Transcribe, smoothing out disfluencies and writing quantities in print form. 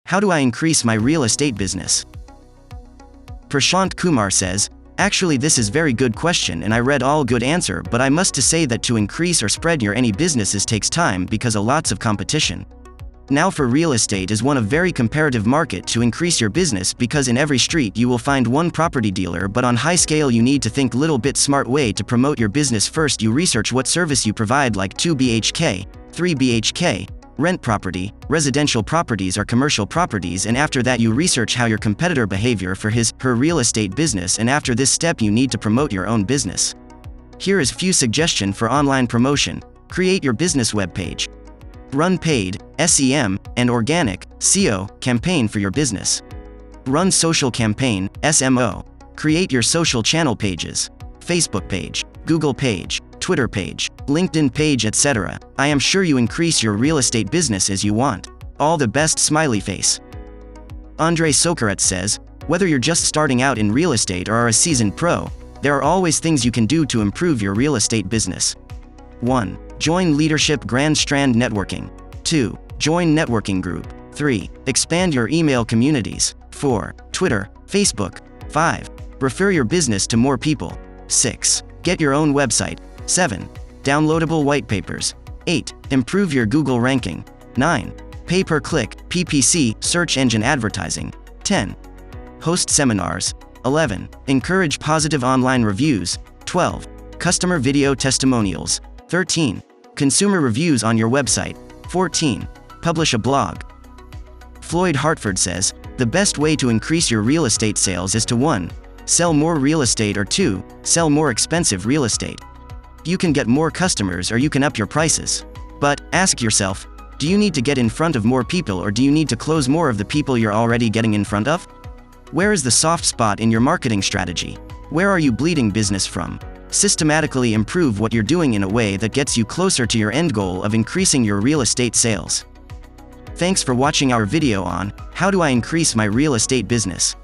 How do I increase my real estate business? Prashant Kumar says, actually this is very good question and I read all good answer, but I must to say that to increase or spread your any businesses takes time because a lots of competition. Now for real estate is one of very comparative market to increase your business because in every street you will find one property dealer, but on high scale you need to think little bit smart way to promote your business. First you research what service you provide, like 2 BHK, 3 BHK, rent property, residential properties or commercial properties, and after that you research how your competitor behavior for her real estate business, and after this step you need to promote your own business. Here is few suggestion for online promotion. Create your business web page. Run paid, SEM, and organic, SEO, campaign for your business. Run social campaign, SMO. Create your social channel pages. Facebook page, Google page, Twitter page, LinkedIn page, etc. I am sure you increase your real estate business as you want. All the best, smiley face. Andre Sokaret says, whether you're just starting out in real estate or are a seasoned pro, there are always things you can do to improve your real estate business. 1. Join Leadership Grand Strand Networking. 2. Join networking group. 3. Expand your email communities. 4. Twitter, Facebook. 5. Refer your business to more people. 6. Get your own website. 7. Downloadable white papers. 8. Improve your Google ranking. 9. Pay-per-click, PPC, search engine advertising. 10. Host seminars. 11. Encourage positive online reviews. 12. Customer video testimonials. 13. Consumer reviews on your website. 14. Publish a blog. Floyd Hartford says, the best way to increase your real estate sales is to 1. Sell more real estate, or 2. Sell more expensive real estate. You can get more customers or you can up your prices. But, ask yourself, do you need to get in front of more people or do you need to close more of the people you're already getting in front of? Where is the soft spot in your marketing strategy? Where are you bleeding business from? Systematically improve what you're doing in a way that gets you closer to your end goal of increasing your real estate sales. Thanks for watching our video on, how do I increase my real estate business?